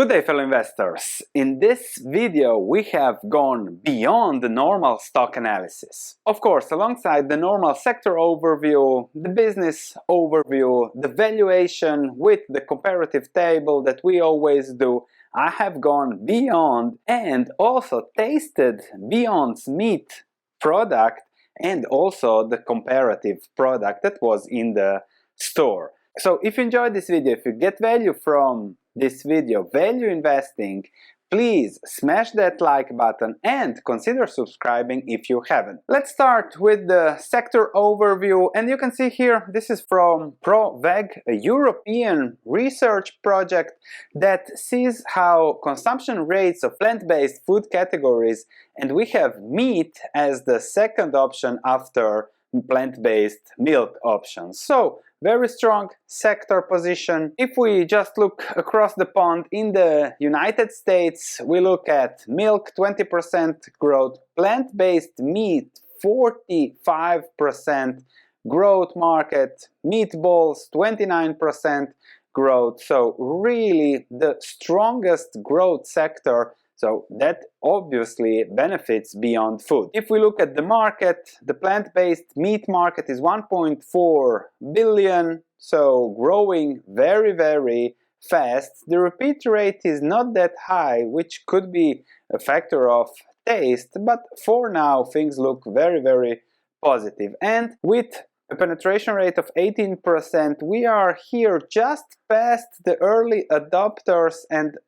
Good day, fellow investors. In this video we have gone beyond the normal stock analysis. Of course, alongside the normal sector overview, the business overview, the valuation with the comparative table that we always do, I have gone beyond and also tasted BYND's meat product and also the comparative product that was in the store. So if you enjoyed this video, if you get value from this video, value investing, please smash that like button and consider subscribing if you haven't. Let's start with the sector overview, and you can see here this is from ProVeg, a European research project that sees how consumption rates of plant-based food categories, and we have meat as the second option after plant-based milk options. So very strong sector position. If we just look across the pond in the United States, we look at milk 20% growth, plant-based meat 45% growth market, meatballs 29% growth. So really the strongest growth sector. So that obviously benefits Beyond Food. If we look at the market, the plant-based meat market is 1.4 billion, so growing very fast. The repeat rate is not that high, which could be a factor of taste, but for now things look very positive. And with a penetration rate of 18%, we are here just past the early adopters and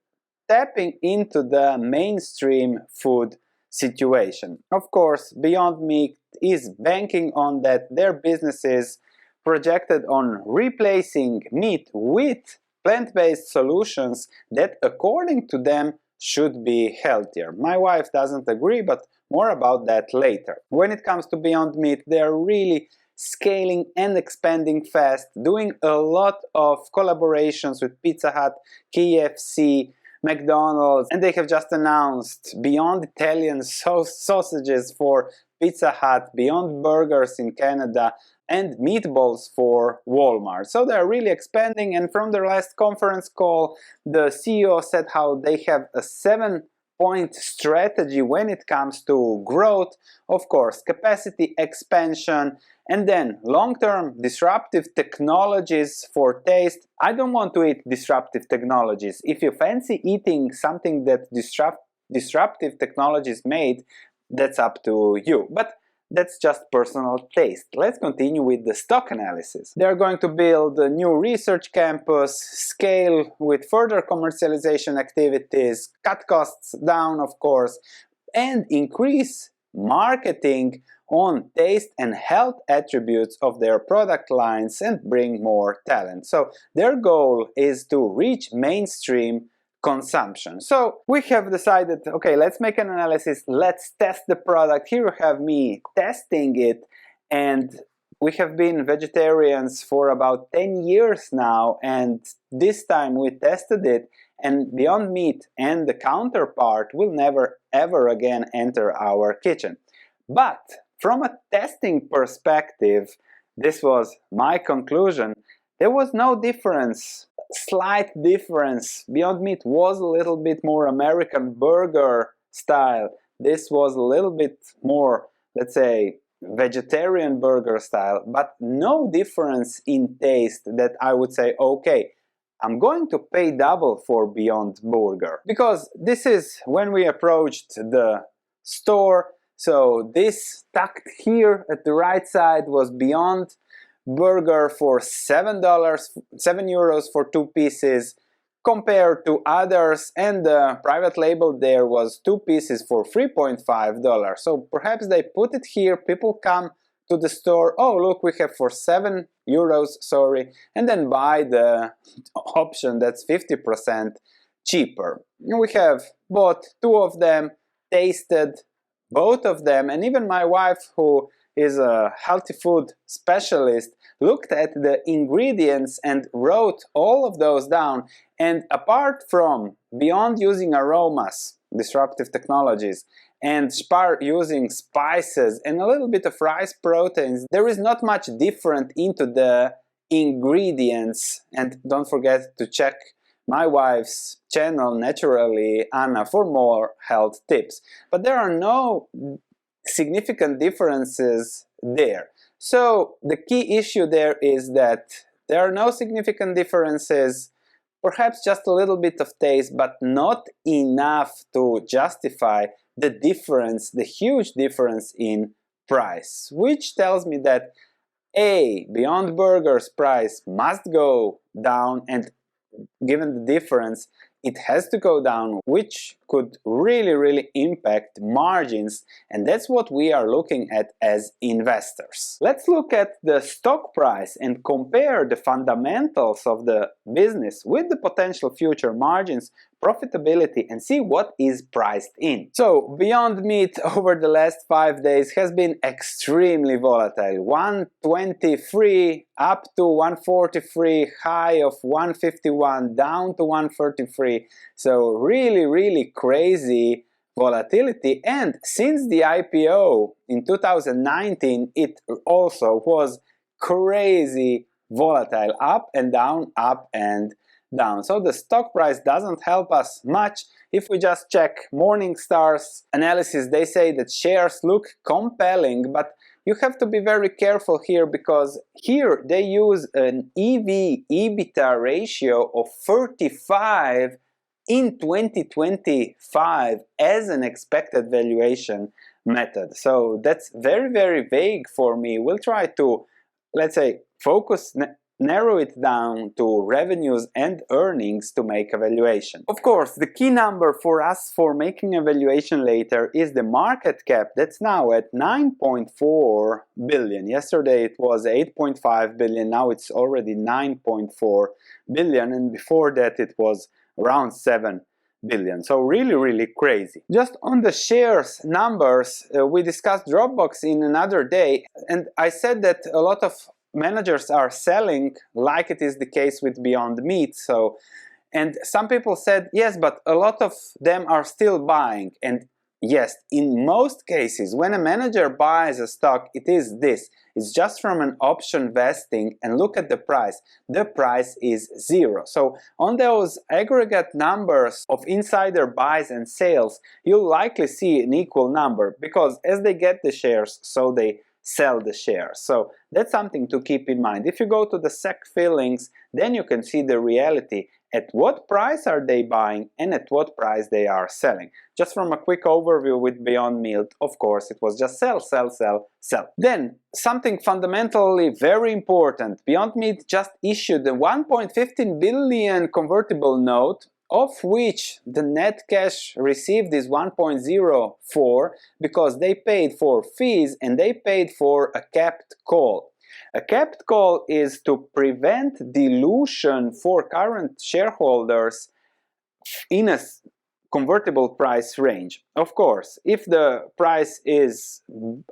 tapping into the mainstream food situation. Of course, Beyond Meat is banking on that. Their business is projected on replacing meat with plant-based solutions that, according to them, should be healthier. My wife doesn't agree, but more about that later. When it comes to Beyond Meat, they are really scaling and expanding fast, doing a lot of collaborations with Pizza Hut, KFC, McDonald's, and they have just announced Beyond Italian sausages for Pizza Hut, Beyond Burgers in Canada, and meatballs for Walmart. So they're really expanding, and from their last conference call, the CEO said how they have a 7-point strategy when it comes to growth. Of course, capacity expansion, and then long-term disruptive technologies for taste. I don't want to eat disruptive technologies. If you fancy eating something that disruptive technologies made, that's up to you. But that's just personal taste. Let's continue with the stock analysis. They're going to build a new research campus, scale with further commercialization activities, cut costs down, of course, and increase marketing on taste and health attributes of their product lines and bring more talent. So their goal is to reach mainstream consumption. So we have decided, okay, let's make an analysis, let's test the product. Here you have me testing it, and we have been vegetarians for about 10 years now, and this time we tested it, and Beyond Meat and the counterpart will never ever again enter our kitchen. But from a testing perspective, this was my conclusion, there was no difference, slight difference. Beyond Meat was a little bit more American burger style. This was a little bit more, let's say, vegetarian burger style, but no difference in taste that I would say, okay, I'm going to pay double for Beyond Burger. Because this is when we approached the store. So this tucked here at the right side was Beyond Burger for $7 euros for 2 pieces, compared to others, and the private label there was 2 pieces for $3.5. So perhaps they put it here, people come to the store, oh look, we have for 7 euros, sorry, and then buy the option that's 50% cheaper. We have bought 2 of them, tasted both of them, and even my wife, who is a healthy food specialist, looked at the ingredients and wrote all of those down. And apart from Beyond using aromas, disruptive technologies, and Spar using spices and a little bit of rice proteins, there is not much different into the ingredients. And don't forget to check my wife's channel, naturally, Anna, for more health tips. But there are no significant differences there. So the key issue there is that there are no significant differences, perhaps just a little bit of taste, but not enough to justify the difference, the huge difference in price, which tells me that Beyond Burger's price must go down, and given the difference, it has to go down, which could really impact margins, and that's what we are looking at as investors. Let's look at the stock price and compare the fundamentals of the business with the potential future margins, profitability, and see what is priced in. So Beyond Meat over the last 5 days has been extremely volatile. 123 up to 143, high of 151, down to 133. So really crazy volatility, and since the IPO in 2019 it also was crazy volatile, up and down, up and down. So the stock price doesn't help us much. If we just check Morningstar's analysis, they say that shares look compelling, but you have to be very careful here, because here they use an EV/EBITDA ratio of 35 in 2025 as an expected valuation method. So that's very vague for me. We'll try to, let's say, focus, narrow it down to revenues and earnings to make a valuation. Of course, the key number for us for making a valuation later is the market cap. That's now at 9.4 billion. Yesterday it was 8.5 billion, now it's already 9.4 billion, and before that it was around 7 billion. So really crazy. Just on the shares numbers, we discussed Dropbox in another day, and I said that a lot of managers are selling, like it is the case with Beyond Meat. So, and some people said, yes, but a lot of them are still buying. And yes, in most cases, when a manager buys a stock, it is this. It's just from an option vesting, and look at the price. The price is zero. So on those aggregate numbers of insider buys and sales, you'll likely see an equal number, because as they get the shares, so they sell the shares. So that's something to keep in mind. If you go to the SEC fillings, then you can see the reality. At what price are they buying and at what price they are selling. Just from a quick overview with Beyond Meat, of course, it was just sell. Then, something fundamentally very important. Beyond Meat just issued a 1.15 billion convertible note, of which the net cash received is 1.04, because they paid for fees and they paid for a capped call. A capped call is to prevent dilution for current shareholders in a convertible price range. Of course, if the price is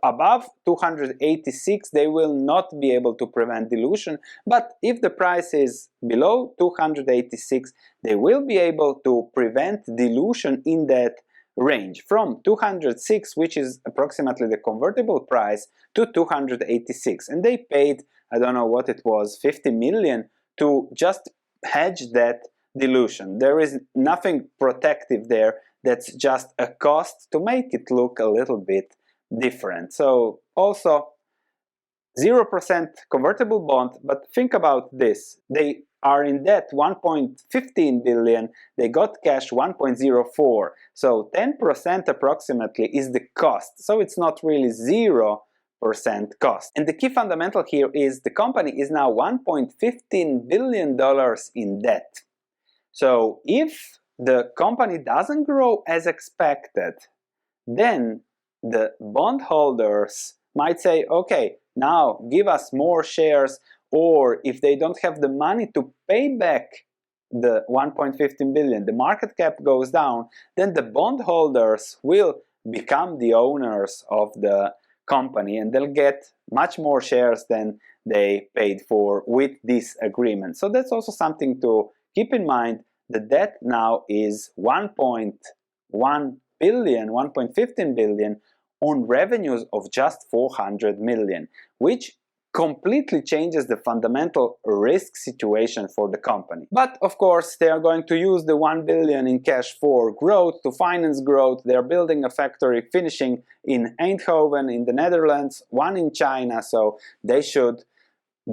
above 286, they will not be able to prevent dilution, but if the price is below 286, they will be able to prevent dilution in that range, from 206, which is approximately the convertible price, to 286. And they paid, I don't know what it was, 50 million to just hedge that dilution. There is nothing protective there. That's just a cost to make it look a little bit different. So also 0% convertible bond, but think about this. They are in debt 1.15 billion, they got cash 1.04. So 10% approximately is the cost. So it's not really 0% cost. And the key fundamental here is the company is now $1.15 billion in debt. So if the company doesn't grow as expected, then the bondholders might say, okay, now give us more shares, or if they don't have the money to pay back the 1.15 billion, the market cap goes down, then the bondholders will become the owners of the company, and they'll get much more shares than they paid for with this agreement. So that's also something to keep in mind. The debt now is 1.1 billion, 1.15 billion on revenues of just 400 million, which completely changes the fundamental risk situation for the company. But of course, they are going to use the 1 billion in cash for growth, to finance growth. They are building a factory finishing in Eindhoven in the Netherlands, one in China, so they should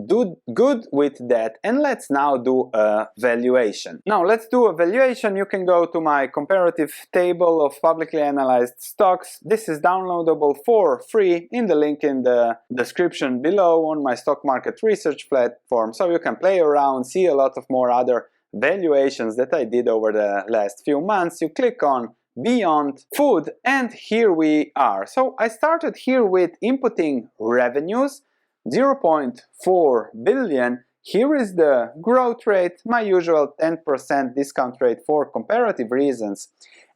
do good with that. And let's now do a valuation. Now let's do a valuation. You can go to my comparative table of publicly analyzed stocks. This is downloadable for free in the link in the description below on my stock market research platform, so you can play around, see a lot of more other valuations that I did over the last few months. You click on Beyond Food and here we are. So I started here with inputting revenues, 0.4 billion. Here is the growth rate, my usual 10% discount rate for comparative reasons.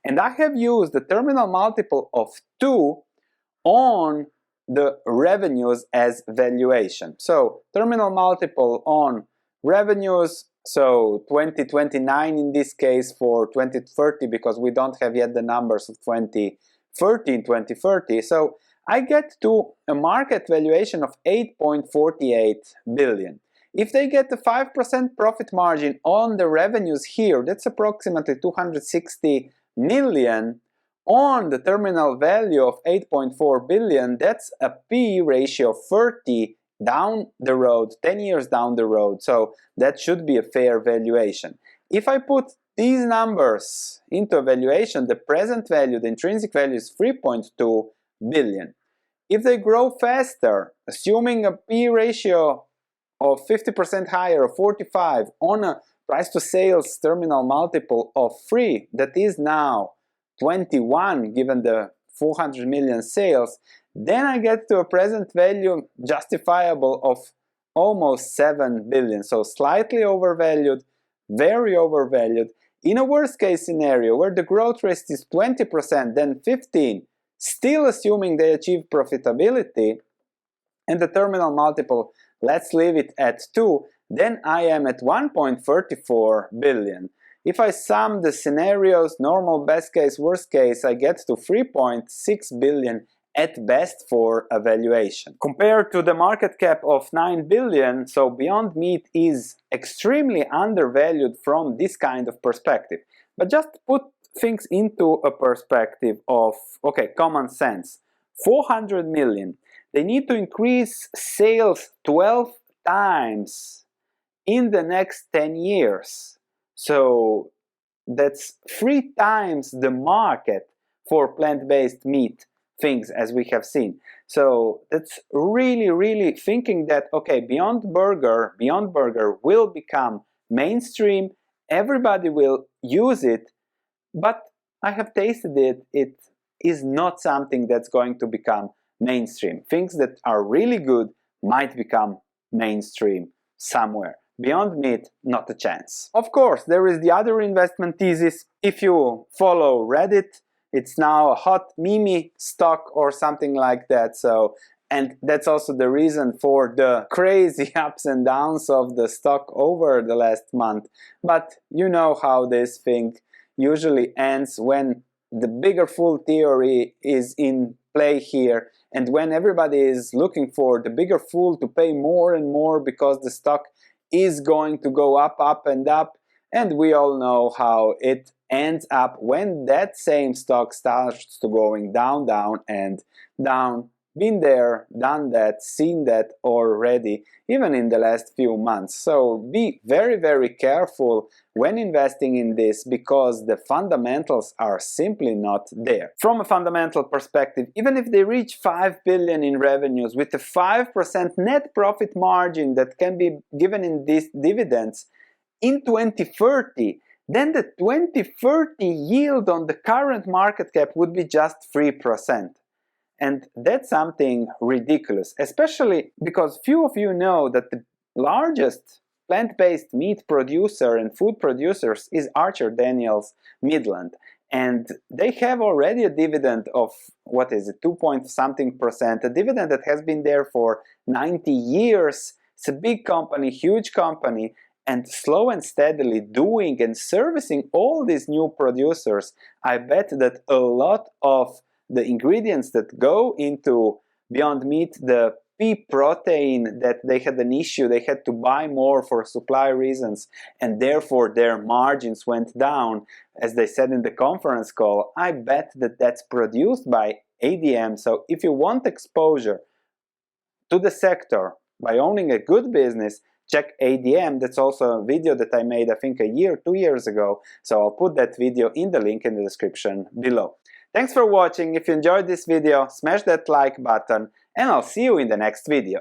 And I have used the terminal multiple of 2 on the revenues as valuation. So terminal multiple on revenues, so 2029 in this case for 2030, because we don't have yet the numbers of 2030. So I get to a market valuation of 8.48 billion. If they get a 5% profit margin on the revenues here, that's approximately 260 million. On the terminal value of 8.4 billion, that's a P/E ratio of 30 down the road, 10 years down the road, so that should be a fair valuation. If I put these numbers into a valuation, the present value, the intrinsic value is 3.2 billion. If they grow faster, assuming a P/E ratio of 50% higher, or 45, on a price to sales terminal multiple of 3, that is now 21 given the 400 million sales, then I get to a present value justifiable of almost 7 billion. So slightly overvalued, very overvalued. In a worst case scenario where the growth rate is 20%, then 15, still assuming they achieve profitability, and the terminal multiple, let's leave it at 2, then I am at 1.34 billion. If I sum the scenarios, normal, best case, worst case, I get to 3.6 billion at best for a valuation. Compared to the market cap of 9 billion, so Beyond Meat is extremely undervalued from this kind of perspective. But just put things into a perspective of, okay, common sense. 400 million. They need to increase sales 12 times in the next 10 years. So that's 3 times the market for plant-based meat things as we have seen. So that's really thinking that, okay, Beyond Burger will become mainstream, everybody will use it, but I have tasted it, it is not something that's going to become mainstream. Things that are really good might become mainstream somewhere. Beyond Meat, not a chance. Of course, there is the other investment thesis. If you follow Reddit, it's now a hot meme stock or something like that. So, and that's also the reason for the crazy ups and downs of the stock over the last month. But you know how this thing usually ends when the bigger fool theory is in play here, and when everybody is looking for the bigger fool to pay more and more because the stock is going to go up and up, and we all know how it ends up when that same stock starts to going down and down. Been there, done that, seen that already, even in the last few months. So be very careful when investing in this, because the fundamentals are simply not there. From a fundamental perspective, even if they reach 5 billion in revenues with a 5% net profit margin that can be given in these dividends in 2030, then the 2030 yield on the current market cap would be just 3%. And that's something ridiculous, especially because few of you know that the largest plant-based meat producer and food producers is Archer Daniels Midland. And they have already a dividend of, what is it, 2-point-something%, a dividend that has been there for 90 years. It's a big company, huge company, and slow and steadily doing and servicing all these new producers. I bet that a lot of the ingredients that go into Beyond Meat, the pea protein that they had an issue, they had to buy more for supply reasons, and therefore their margins went down, as they said in the conference call. I bet that that's produced by ADM. So if you want exposure to the sector by owning a good business, check ADM. That's also a video that I made, I think, a year, 2 years ago. So I'll put that video in the link in the description below. Thanks for watching. If you enjoyed this video, smash that like button, and I'll see you in the next video.